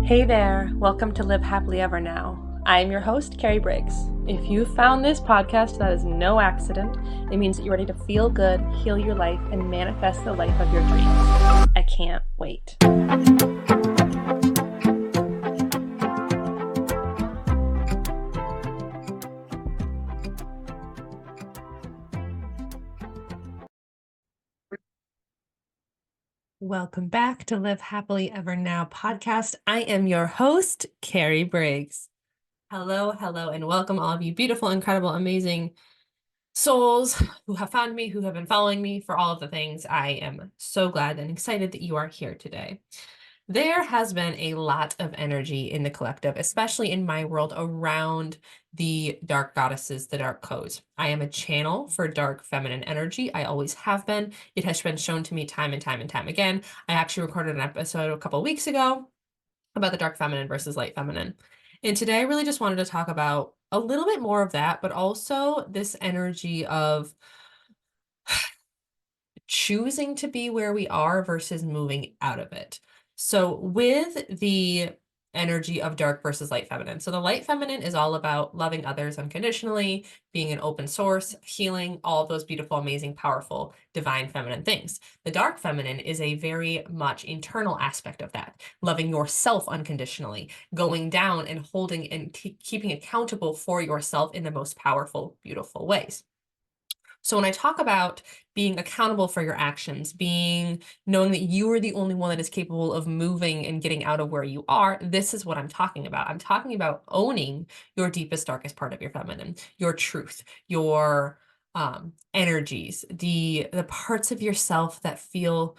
Hey there, welcome to Live Happily Ever Now. I am your host, Carrie Briggs. If you found this podcast, that is no accident. It means that you're ready to feel good, heal your life, and manifest the life of your dreams. I can't wait. Welcome back to Live Happily Ever Now podcast. I am your host, Carrie Briggs. Hello, and welcome all of you beautiful, incredible, amazing souls who have found me, who have been following me for all of the things. I am so glad and excited that you are here today. There has been a lot of energy in the collective, especially in my world, around the dark goddesses, the dark codes. I am a channel for dark feminine energy. I always have been. It has been shown to me time and time and time again. I actually recorded an episode a couple of weeks ago about the dark feminine versus light feminine. And today I really just wanted to talk about a little bit more of that, but also this energy of choosing to be where we are versus moving out of it. So with the energy of dark versus light feminine. So the light feminine is all about loving others unconditionally, being an open source, healing, all those beautiful, amazing, powerful, divine feminine things. The dark feminine is a very much internal aspect of that, loving yourself unconditionally, going down and holding and keeping accountable for yourself in the most powerful, beautiful ways. So when I talk about being accountable for your actions, knowing that you are the only one that is capable of moving and getting out of where you are, this is what I'm talking about. I'm talking about owning your deepest, darkest part of your feminine, your truth, your energies, the parts of yourself that feel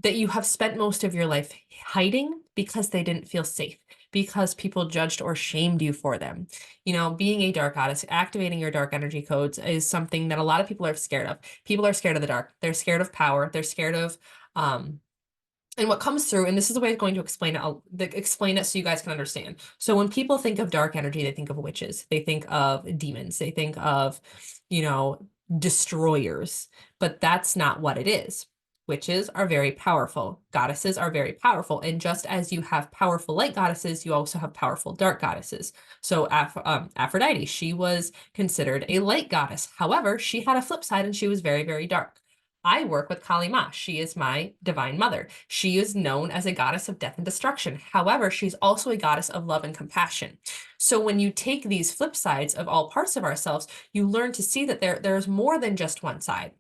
that you have spent most of your life hiding because they didn't feel safe, because people judged or shamed you for them. You know, being a dark goddess, activating your dark energy codes is something that a lot of people are scared of. People are scared of the dark. They're scared of power. They're scared of, and what comes through, and this is the way I'm going to explain it, explain it so you guys can understand. So when people think of dark energy, they think of witches. They think of demons. They think of, destroyers. But that's not what it is. Witches are very powerful. Goddesses are very powerful. And just as you have powerful light goddesses, you also have powerful dark goddesses. So Aphrodite, she was considered a light goddess. However, she had a flip side and she was very, very dark. I work with Kali Ma. She is my divine mother. She is known as a goddess of death and destruction. However, she's also a goddess of love and compassion. So when you take these flip sides of all parts of ourselves, you learn to see that there's more than just one side.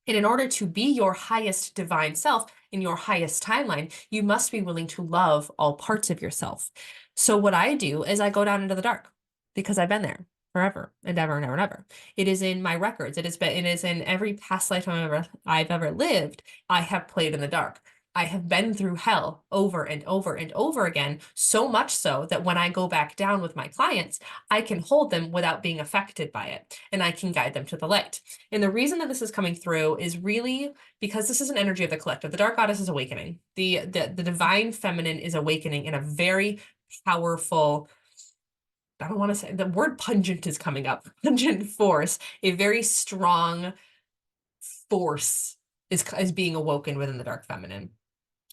And in order to be your highest divine self in your highest timeline, you must be willing to love all parts of yourself. So what I do is I go down into the dark because I've been there forever and ever and ever and ever. It is in my records. It is in every past lifetime I've ever lived. I have played in the dark. I have been through hell over and over and over again, so much so that when I go back down with my clients, I can hold them without being affected by it, and I can guide them to the light. And the reason that this is coming through is really because this is an energy of the collective. The dark goddess is awakening. The divine feminine is awakening in a very powerful, I don't want to say, the word pungent is coming up, pungent force, a very strong force is being awoken within the dark feminine.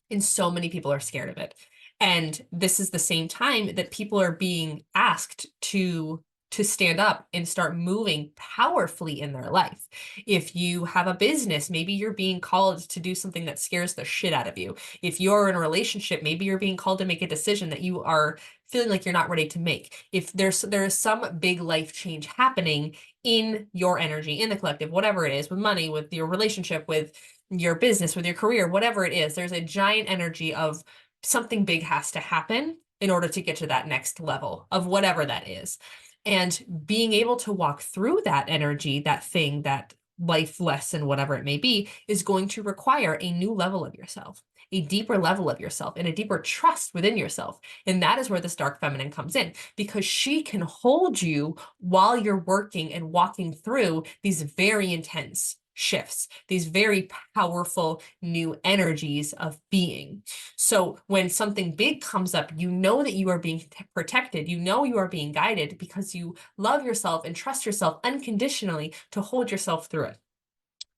And so many people are scared of it. And this is the same time that people are being asked to stand up and start moving powerfully in their life. If you have a business, maybe you're being called to do something that scares the shit out of you. If you're in a relationship, maybe you're being called to make a decision that you are feeling like you're not ready to make. If there's some big life change happening in your energy, in the collective, whatever it is, with money, with your relationship, with your business, with your career, whatever it is, there's a giant energy of something big has to happen in order to get to that next level of whatever that is. And being able to walk through that energy, that thing, that life lesson, whatever it may be, is going to require a new level of yourself, a deeper level of yourself, and a deeper trust within yourself. And that is where this dark feminine comes in, because she can hold you while you're working and walking through these very intense shifts, these very powerful new energies of being. So when something big comes up, you know that you are being protected, you know you are being guided because you love yourself and trust yourself unconditionally to hold yourself through it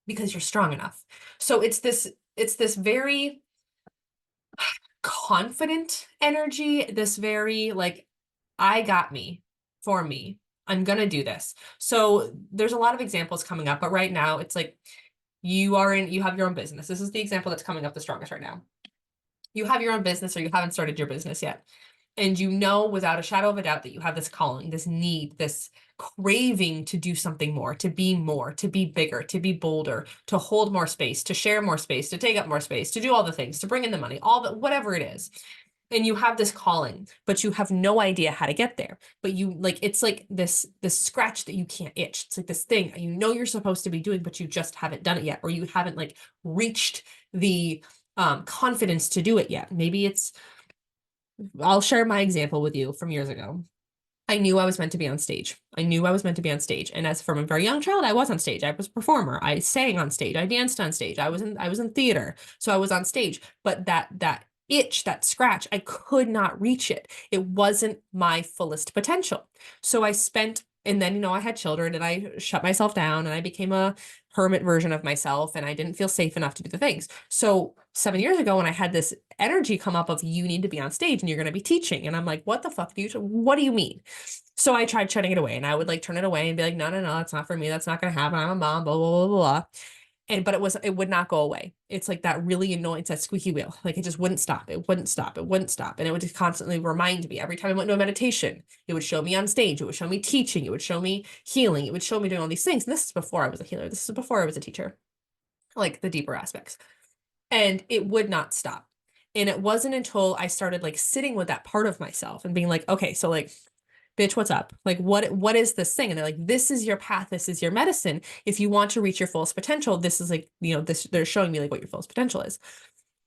because you're strong enough. So it's this very confident energy, this very like, I got me for me. I'm gonna do this. So there's a lot of examples coming up, but right now it's like you have your own business. This is the example that's coming up the strongest right now. You have your own business or you haven't started your business yet. And you know without a shadow of a doubt that you have this calling, this need, this craving to do something more, to be more, to be bigger, to be bolder, to hold more space, to share more space, to take up more space, to do all the things, to bring in the money, all the whatever it is. And you have this calling, but you have no idea how to get there. But you like it's like this scratch that you can't itch. It's like this thing you know you're supposed to be doing, but you just haven't done it yet, or you haven't like reached the confidence to do it yet. Maybe it's I'll share my example with you from years ago. I knew I was meant to be on stage. I knew I was meant to be on stage. And as from a very young child, I was on stage. I was a performer. I sang on stage. I danced on stage. I was in theater. So I was on stage. But that itch, that scratch, I could not reach it. It wasn't my fullest potential. So I spent, and then, I had children and I shut myself down and I became a hermit version of myself and I didn't feel safe enough to do the things. So 7 years ago, when I had this energy come up of you need to be on stage and you're going to be teaching. And I'm like, what the fuck what do you mean? So I tried shutting it away and I would like turn it away and be like, no, no, no, that's not for me. That's not going to happen. I'm a mom, blah, blah, blah, blah, blah. But it would not go away. It's like that really annoying, it's that squeaky wheel. Like it just wouldn't stop. It wouldn't stop. It wouldn't stop. And it would just constantly remind me every time I went to a meditation, it would show me on stage. It would show me teaching. It would show me healing. It would show me doing all these things. And this is before I was a healer. This is before I was a teacher, like the deeper aspects. And it would not stop. And it wasn't until I started like sitting with that part of myself and being like, okay, so like, bitch, what's up? Like, what is this thing? And they're like, this is your path. This is your medicine. If you want to reach your fullest potential, this is like, they're showing me like what your fullest potential is.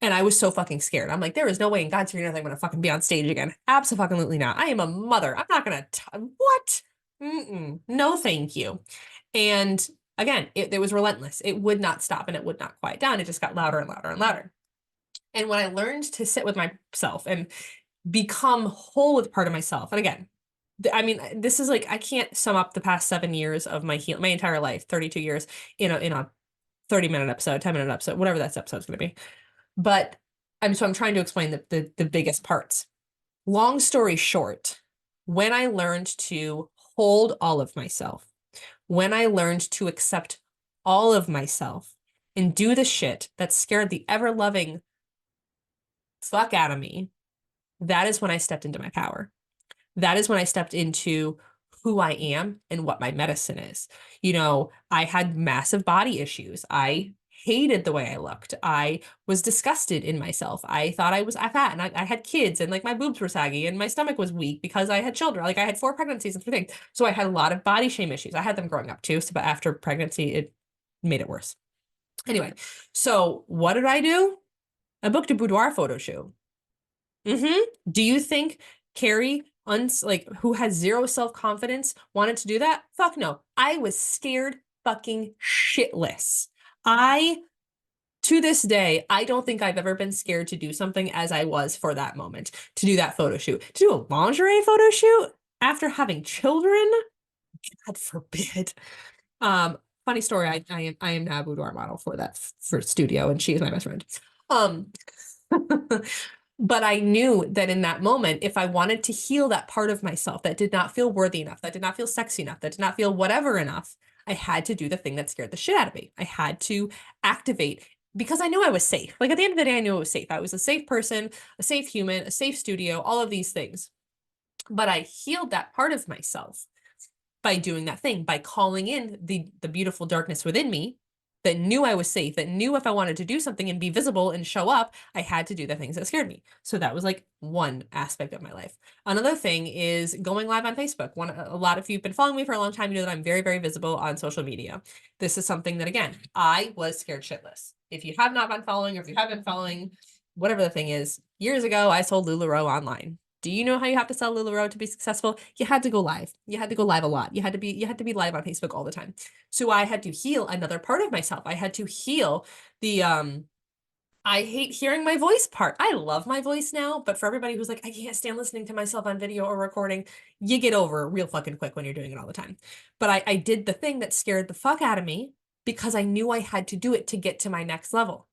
And I was so fucking scared. I'm like, there is no way in God's green earth I'm going to fucking be on stage again. Absolutely not. I am a mother. I'm not going to, what? No, thank you. And again, it was relentless. It would not stop and it would not quiet down. It just got louder and louder and louder. And when I learned to sit with myself and become whole with part of myself, and again, I mean, this is like, I can't sum up the past 7 years of my entire life, 32 years in a 30-minute episode, 10-minute episode, whatever that episode's going to be. But I'm trying to explain the biggest parts. Long story short, when I learned to hold all of myself, when I learned to accept all of myself and do the shit that scared the ever-loving fuck out of me, that is when I stepped into my power. That is when I stepped into who I am and what my medicine is. I had massive body issues. I hated the way I looked. I was disgusted in myself. I thought I was fat and I had kids and like my boobs were saggy and my stomach was weak because I had children. Like I had 4 pregnancies and 3 things. So I had a lot of body shame issues. I had them growing up too. So, but after pregnancy, it made it worse. Anyway, so what did I do? I booked a boudoir photo shoot. Do you think Carrie, who has 0 self-confidence, wanted to do that? Fuck no. I was scared fucking shitless. To this day, I don't think I've ever been scared to do something as I was for that moment, to do that photo shoot. To do a lingerie photo shoot after having children? God forbid. Funny story, I am now a boudoir model for studio, and she is my best friend. But I knew that in that moment, if I wanted to heal that part of myself that did not feel worthy enough, that did not feel sexy enough, that did not feel whatever enough, I had to do the thing that scared the shit out of me. I had to activate because I knew I was safe. Like at the end of the day, I knew I was safe. I was a safe person, a safe human, a safe studio, all of these things. But I healed that part of myself by doing that thing, by calling in the beautiful darkness within me that knew I was safe, that knew if I wanted to do something and be visible and show up, I had to do the things that scared me. So that was like one aspect of my life. Another thing is going live on Facebook. A lot of you have been following me for a long time. You know that I'm very, very visible on social media. This is something that, again, I was scared shitless. If you have not been following, or if you have been following, whatever the thing is, years ago, I sold LuLaRoe online. Do you know how you have to sell LuLaRoe to be successful? You had to go live. You had to go live a lot. You had to be live on Facebook all the time. So I had to heal another part of myself. I had to heal the I hate hearing my voice part. I love my voice now, but for everybody who's like, I can't stand listening to myself on video or recording, you get over it real fucking quick when you're doing it all the time. But I did the thing that scared the fuck out of me because I knew I had to do it to get to my next level.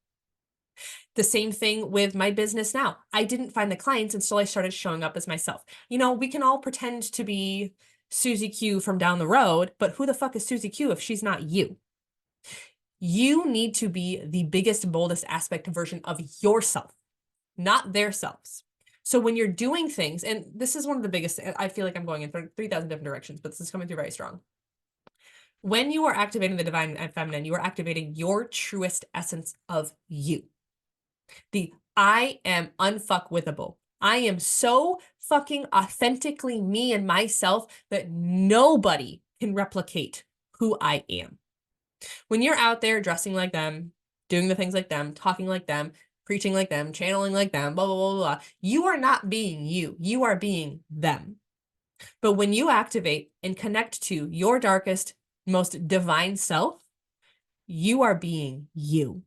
The same thing with my business now. I didn't find the clients until I started showing up as myself. You know, we can all pretend to be Susie Q from down the road, but who the fuck is Susie Q if she's not you? You need to be the biggest, boldest aspect version of yourself, not their selves. So when you're doing things, and this is one of the biggest, I feel like I'm going in 3,000 different directions, but this is coming through very strong. When you are activating the divine and feminine, you are activating your truest essence of you. The I am unfuckwithable. I am so fucking authentically me and myself that nobody can replicate who I am. When you're out there dressing like them, doing the things like them, talking like them, preaching like them, channeling like them, blah, blah, blah, blah, you are not being you. You are being them. But when you activate and connect to your darkest, most divine self, you are being you.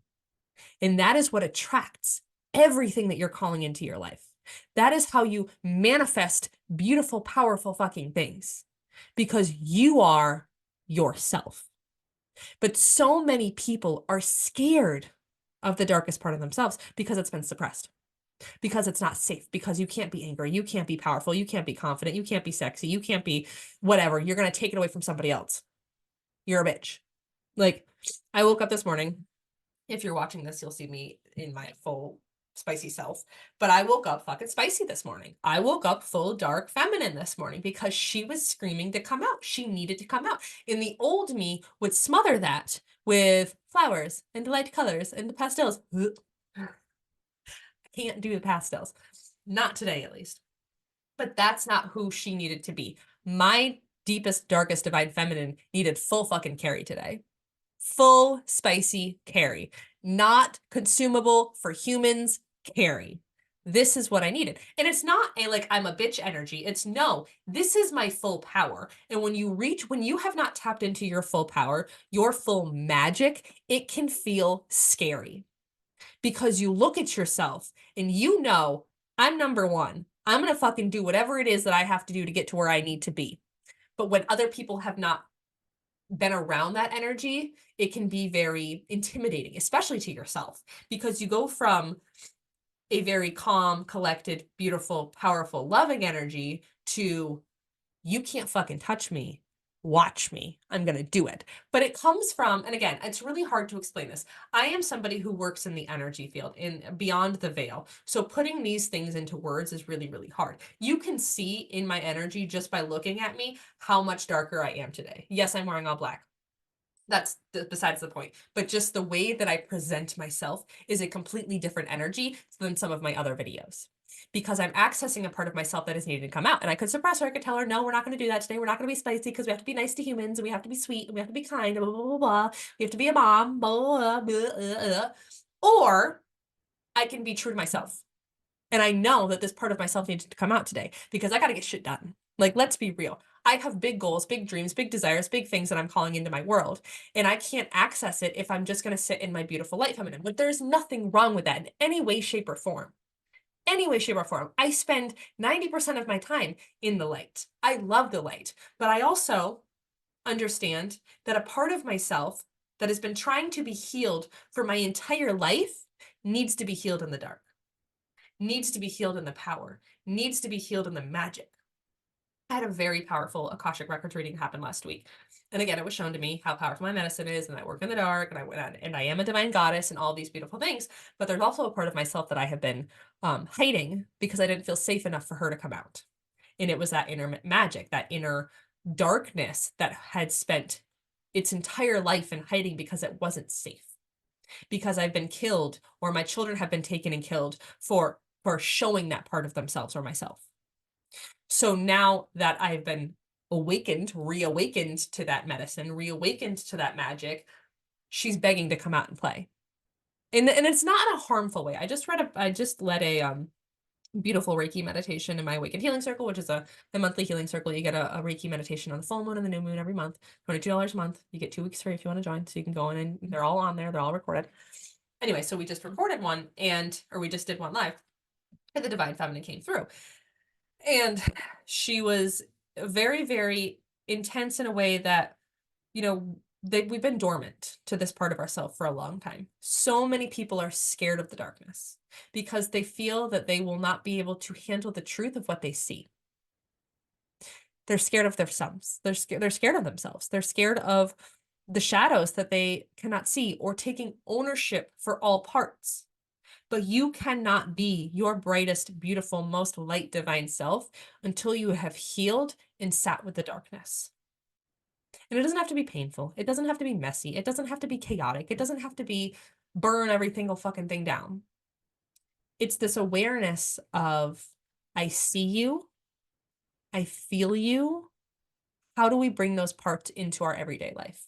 And that is what attracts everything that you're calling into your life. That is how you manifest beautiful, powerful fucking things, because you are yourself. But so many people are scared of the darkest part of themselves because it's been suppressed, because it's not safe, because you can't be angry, you can't be powerful, you can't be confident, you can't be sexy, you can't be whatever. You're going to take it away from somebody else. You're a bitch. Like, I woke up this morning. If you're watching this, you'll see me in my full spicy self. But I woke up fucking spicy this morning. I woke up full dark feminine this morning because she was screaming to come out. She needed to come out. And the old me would smother that with flowers and light colors and the pastels. I can't do the pastels. Not today, at least. But that's not who she needed to be. My deepest, darkest divine feminine needed full fucking Carrie today. Full spicy Carrie, not consumable for humans Carrie. This is what I needed. And it's not a like I'm a bitch energy. It's no, this is my full power. And when you have not tapped into your full power, your full magic, it can feel scary because you look at yourself and you know, I'm number one. I'm going to fucking do whatever it is that I have to do to get to where I need to be. But when other people have not been around that energy, it can be very intimidating, especially to yourself, because you go from a very calm, collected, beautiful, powerful, loving energy to you can't fucking touch me. Watch me. I'm going to do it. But it comes from, and again, it's really hard to explain this. I am somebody who works in the energy field, in beyond the veil. So putting these things into words is really, really hard. You can see in my energy just by looking at me how much darker I am today. Yes, I'm wearing all black. That's besides the point. But just the way that I present myself is a completely different energy than some of my other videos. Because I'm accessing a part of myself that is needed to come out. And I could suppress her. I could tell her, no, we're not going to do that today. We're not going to be spicy because we have to be nice to humans and we have to be sweet and we have to be kind, blah, blah, blah, blah. We have to be a mom, blah, blah, blah, blah, blah. Or I can be true to myself. And I know that this part of myself needs to come out today because I got to get shit done. Like, let's be real. I have big goals, big dreams, big desires, big things that I'm calling into my world. And I can't access it if I'm just going to sit in my beautiful light feminine. But there's nothing wrong with that in any way, shape, or form. Any way, shape, or form. I spend 90% of my time in the light. I love the light. But I also understand that a part of myself that has been trying to be healed for my entire life needs to be healed in the dark, needs to be healed in the power, needs to be healed in the magic. I had a very powerful Akashic Records reading happen last week. And again, it was shown to me how powerful my medicine is, and I work in the dark, and I went on, and I am a divine goddess, and all these beautiful things. But there's also a part of myself that I have been hiding because I didn't feel safe enough for her to come out. And it was that inner magic, that inner darkness that had spent its entire life in hiding because it wasn't safe. Because I've been killed, or my children have been taken and killed for showing that part of themselves or myself. So now that I've been reawakened to that medicine, reawakened to that magic, she's begging to come out and play. And it's not in a harmful way. I just led a beautiful Reiki meditation in my Awakened Healing Circle, which is a monthly healing circle. You get a Reiki meditation on the full moon and the new moon every month, $22 a month. You get 2 weeks free if you want to join. So you can go in and they're all on there. They're all recorded. Anyway, so we just recorded one we just did one live, and the Divine Feminine came through. And she was very, very intense in a way that, we've been dormant to this part of ourselves for a long time. So many people are scared of the darkness because they feel that they will not be able to handle the truth of what they see. They're scared of themselves. They're scared of themselves. They're scared of the shadows that they cannot see or taking ownership for all parts. But you cannot be your brightest, beautiful, most light divine self until you have healed and sat with the darkness. And it doesn't have to be painful. It doesn't have to be messy. It doesn't have to be chaotic. It doesn't have to be burn every single fucking thing down. It's this awareness of, I see you, I feel you. How do we bring those parts into our everyday life?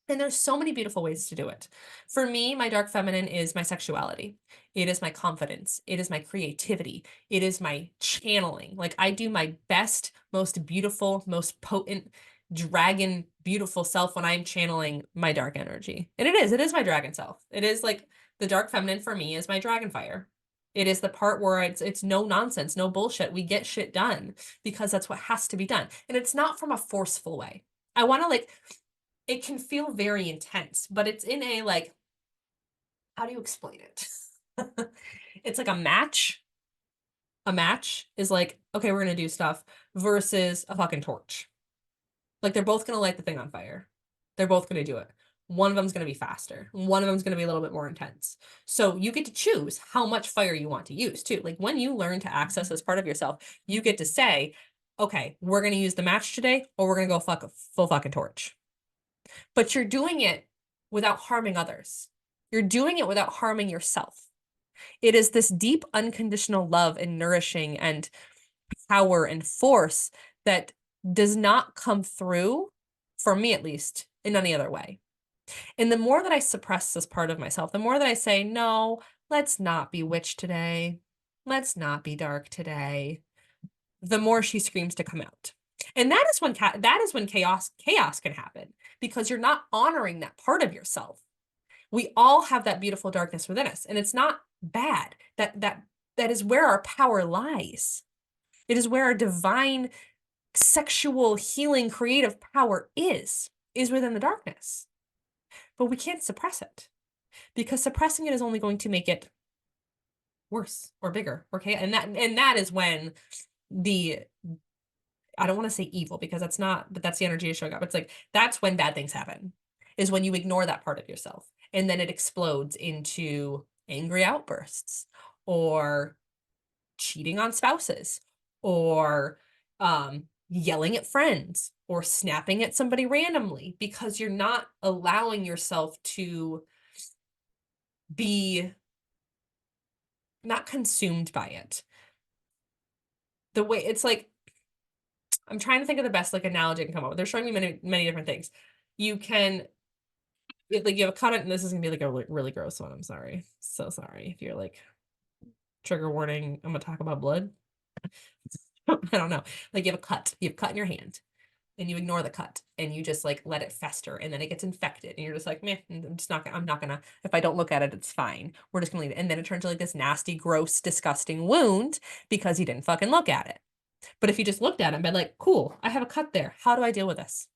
And there's so many beautiful ways to do it. For me, my dark feminine is my sexuality. It is my confidence. It is my creativity. It is my channeling. Like I do my best, most beautiful, most potent dragon beautiful self when I'm channeling my dark energy. And it is my dragon self. It is like the dark feminine for me is my dragon fire. It is the part where it's no nonsense, no bullshit. We get shit done because that's what has to be done. And it's not from a forceful way. I want to like it can feel very intense, but it's in a like, how do you explain it? It's like a match. A match is like, okay, we're gonna do stuff versus a fucking torch. Like they're both gonna light the thing on fire. They're both gonna do it. One of them's gonna be faster. One of them's gonna be a little bit more intense. So you get to choose how much fire you want to use too. Like when you learn to access this part of yourself, you get to say, okay, we're gonna use the match today, or we're gonna go full fucking torch. But you're doing it without harming others. You're doing it without harming yourself. It is this deep, unconditional love and nourishing and power and force that does not come through, for me at least, in any other way. And the more that I suppress this part of myself, the more that I say, no, let's not be witch today. Let's not be dark today. The more she screams to come out. And that is when chaos can happen because you're not honoring that part of yourself. We all have that beautiful darkness within us, and it's not bad. That is where our power lies. It is where our divine sexual healing creative power is within the darkness. But we can't suppress it because suppressing it is only going to make it worse or bigger. Okay. And that is when I don't want to say evil because that's not, but that's the energy is showing up. It's like, that's when bad things happen, is when you ignore that part of yourself. And then it explodes into angry outbursts or cheating on spouses or yelling at friends or snapping at somebody randomly because you're not allowing yourself to be not consumed by it. The way it's like, I'm trying to think of the best like analogy I can come up with. They're showing me many different things. You can like you have a cut it, and this is gonna be like a really gross one. I'm sorry. So sorry if you're like trigger warning. I'm gonna talk about blood. I don't know. Like you have a cut in your hand and you ignore the cut and you just like let it fester and then it gets infected and you're just like, meh, I'm not gonna, if I don't look at it, it's fine. We're just gonna leave it. And then it turns into like this nasty, gross, disgusting wound because you didn't fucking look at it. But if you just looked at it and been like, cool, I have a cut there. How do I deal with this?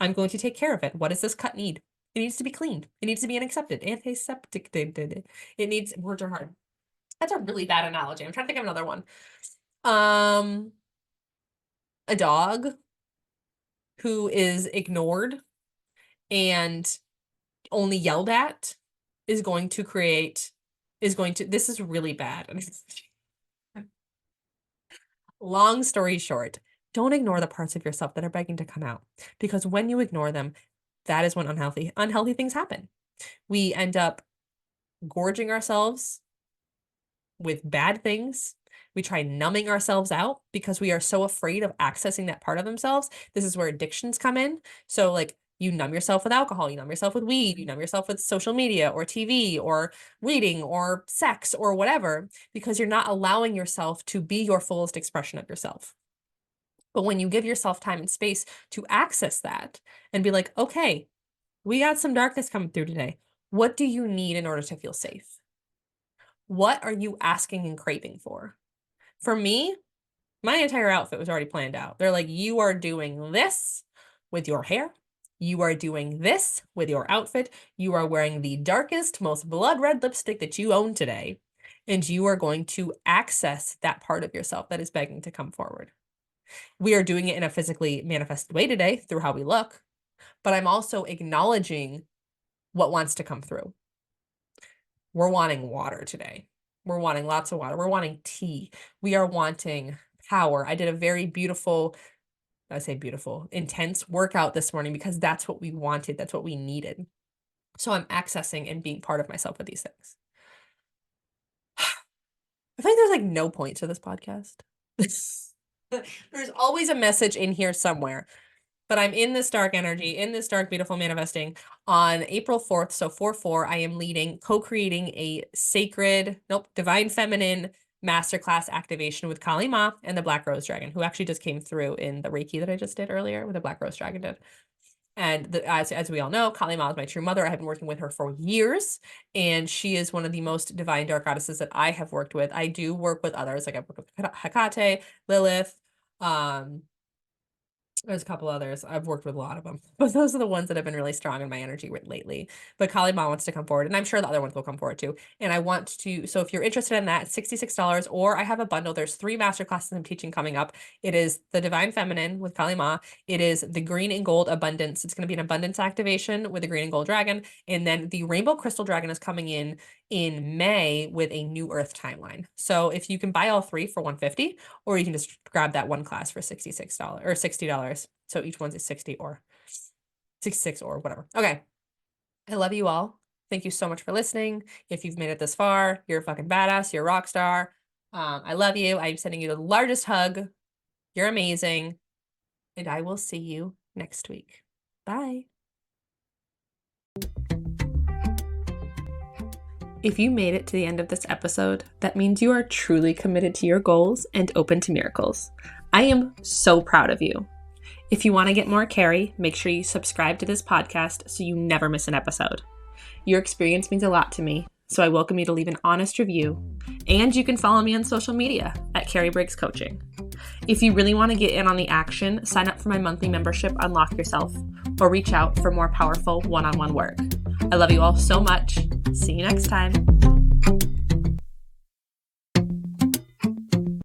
I'm going to take care of it. What does this cut need? It needs to be cleaned. It needs to be antiseptic. It needs, words are hard. That's a really bad analogy. I'm trying to think of another one. A dog who is ignored and only yelled at is going to this is really bad. Long story short, don't ignore the parts of yourself that are begging to come out because when you ignore them, that is when unhealthy things happen. We end up gorging ourselves with bad things. We try numbing ourselves out because we are so afraid of accessing that part of themselves. This is where addictions come in. So like you numb yourself with alcohol, you numb yourself with weed, you numb yourself with social media or TV or reading or sex or whatever, because you're not allowing yourself to be your fullest expression of yourself. But when you give yourself time and space to access that and be like, okay, we got some darkness coming through today. What do you need in order to feel safe? What are you asking and craving for? For me, my entire outfit was already planned out. They're like, you are doing this with your hair. You are doing this with your outfit. You are wearing the darkest, most blood red lipstick that you own today. And you are going to access that part of yourself that is begging to come forward. We are doing it in a physically manifested way today through how we look, but I'm also acknowledging what wants to come through. We're wanting water today. We're wanting lots of water. We're wanting tea. We are wanting power. I did a very beautiful, I say beautiful, intense workout this morning because that's what we wanted. That's what we needed. So I'm accessing and being part of myself with these things. I think there's like no point to this podcast. There's always a message in here somewhere. But I'm in this dark energy, in this dark, beautiful manifesting on April 4th. So 4/4, I am leading, co-creating a divine feminine masterclass activation with Kali Ma and the Black Rose Dragon, who actually just came through in the Reiki that I just did earlier with the Black Rose Dragon did. And as we all know, Kali Ma is my true mother. I have been working with her for years, and she is one of the most divine dark goddesses that I have worked with. I do work with others, like I've worked with Hecate, Lilith, there's a couple others. I've worked with a lot of them, but those are the ones that have been really strong in my energy lately. But Kali Ma wants to come forward, and I'm sure the other ones will come forward too. And I want to, so if you're interested in that, $66, or I have a bundle. There's 3 masterclasses I'm teaching coming up. It is the Divine Feminine with Kali Ma. It is the Green and Gold Abundance. It's going to be an abundance activation with the Green and Gold Dragon. And then the Rainbow Crystal Dragon is coming in May with a New Earth timeline. So if you can buy all 3 for $150, or you can just grab that one class for $66 or $60. So each one's is 60 or 66 or whatever. Okay. I love you all. Thank you so much for listening. If you've made it this far, you're a fucking badass. You're a rock star. I love you. I'm sending you the largest hug. You're amazing. And I will see you next week. Bye. If you made it to the end of this episode, that means you are truly committed to your goals and open to miracles. I am so proud of you. If you want to get more Carrie, make sure you subscribe to this podcast so you never miss an episode. Your experience means a lot to me, so I welcome you to leave an honest review. And you can follow me on social media at Carrie Briggs Coaching. If you really want to get in on the action, sign up for my monthly membership, Unlock Yourself, or reach out for more powerful one-on-one work. I love you all so much. See you next time.